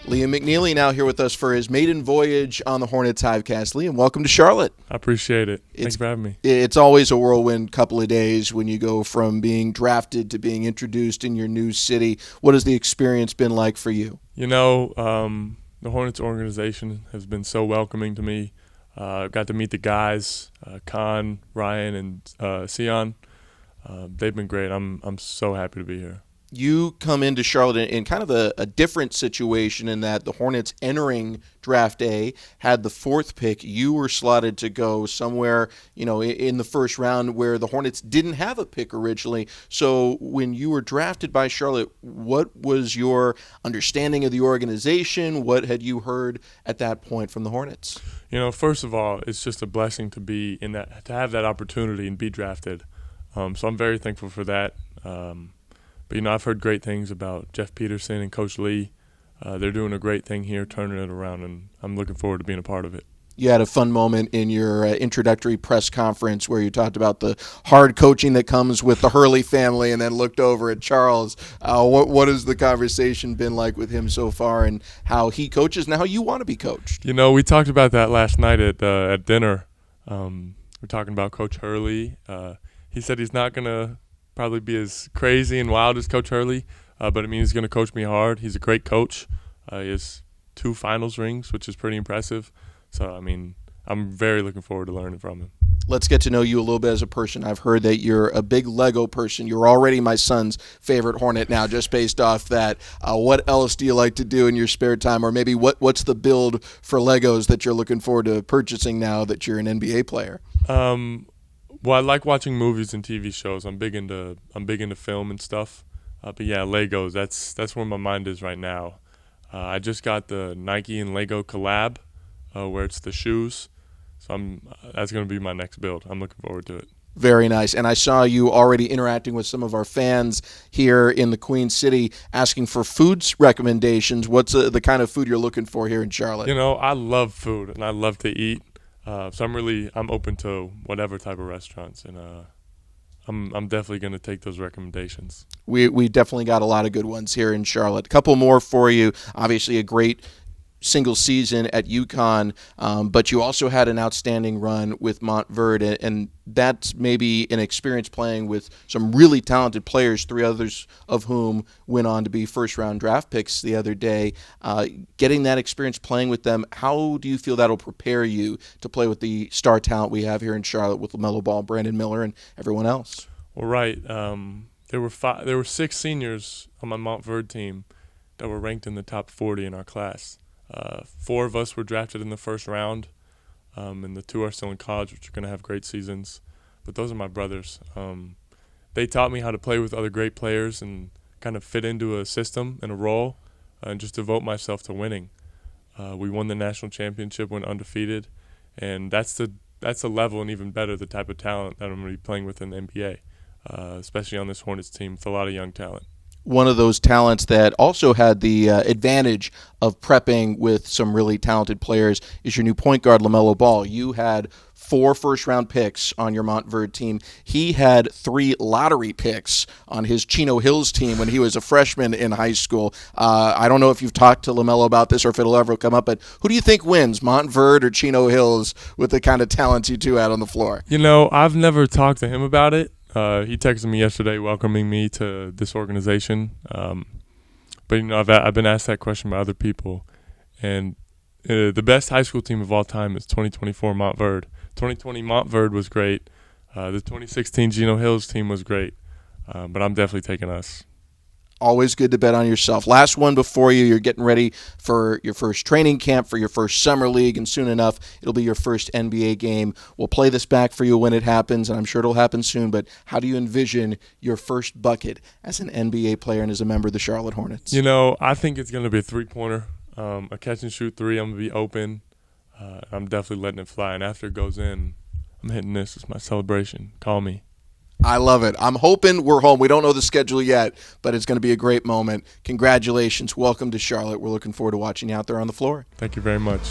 Liam McNeeley now here with us for his maiden voyage on the Hornets Hivecast. Liam, welcome to Charlotte. I appreciate it. Thanks for having me. It's always a whirlwind couple of days when you go from being drafted to being introduced in your new city. What has the experience been like for you? You know, the Hornets organization has been so welcoming to me. Got to meet the guys, Khan, Ryan, and Sion. They've been great. I'm so happy to be here. You come into Charlotte in kind of a different situation in that the Hornets entering Draft A had the 4th pick. You were slotted to go somewhere, in the first round where the Hornets didn't have a pick originally. So when you were drafted by Charlotte, what was your understanding of the organization? What had you heard at that point from the Hornets? First of all, it's just a blessing to be in that, to have that opportunity and be drafted. So I'm very thankful for that. But, I've heard great things about Jeff Peterson and Coach Lee. They're doing a great thing here, turning it around, and I'm looking forward to being a part of it. You had a fun moment in your introductory press conference where you talked about the hard coaching that comes with the Hurley family and then looked over at Charles. What has the conversation been like with him so far and how he coaches and how you want to be coached? We talked about that last night at dinner. We're talking about Coach Hurley. He said he's not going to probably be as crazy and wild as Coach Hurley, but I mean he's going to coach me hard. He's a great coach. He has 2 finals rings, which is pretty impressive. So, I'm very looking forward to learning from him. Let's get to know you a little bit as a person. I've heard that you're a big Lego person. You're already my son's favorite Hornet now, just based off that. What else do you like to do in your spare time? Or maybe what's the build for Legos that you're looking forward to purchasing now that you're an NBA player? Well, I like watching movies and TV shows. I'm big into film and stuff. But yeah, Legos. That's where my mind is right now. I just got the Nike and Lego collab, where it's the shoes. So that's going to be my next build. I'm looking forward to it. Very nice. And I saw you already interacting with some of our fans here in the Queen City, asking for food recommendations. What's the kind of food you're looking for here in Charlotte? I love food and I love to eat. So I'm open to whatever type of restaurants, and I'm definitely going to take those recommendations. We definitely got a lot of good ones here in Charlotte. A couple more for you. Obviously, a great single season at UConn, but you also had an outstanding run with Montverde, and that's maybe an experience playing with some really talented players, 3 others of whom went on to be first-round draft picks the other day. Getting that experience playing with them, how do you feel that'll prepare you to play with the star talent we have here in Charlotte with LaMelo Ball, Brandon Miller, and everyone else? Well, right. There were 6 seniors on my Montverde team that were ranked in the top 40 in our class. 4 of us were drafted in the first round, and the 2 are still in college, which are going to have great seasons. But those are my brothers. They taught me how to play with other great players and kind of fit into a system and a role and just devote myself to winning. We won the national championship, went undefeated, and that's the level and even better the type of talent that I'm going to be playing with in the NBA, especially on this Hornets team with a lot of young talent. One of those talents that also had the advantage of prepping with some really talented players is your new point guard, LaMelo Ball. You had 4 first-round picks on your Montverde team. He had 3 lottery picks on his Chino Hills team when he was a freshman in high school. I don't know if you've talked to LaMelo about this or if it'll ever come up, but who do you think wins, Montverde or Chino Hills, with the kind of talents you 2 had on the floor? I've never talked to him about it. He texted me yesterday welcoming me to this organization. But I've been asked that question by other people. And the best high school team of all time is 2024 Montverde. 2020 Montverde was great. The 2016 Chino Hills team was great. But I'm definitely taking us. Always good to bet on yourself. Last one before you. You're getting ready for your first training camp, for your first summer league, and soon enough, it'll be your first NBA game. We'll play this back for you when it happens, and I'm sure it'll happen soon, but how do you envision your first bucket as an NBA player and as a member of the Charlotte Hornets? I think it's going to be a 3-pointer, a catch-and-shoot 3. I'm going to be open. I'm definitely letting it fly, and after it goes in, I'm hitting this. It's my celebration. Call me. I love it. I'm hoping we're home. We don't know the schedule yet, but it's going to be a great moment. Congratulations. Welcome to Charlotte. We're looking forward to watching you out there on the floor. Thank you very much.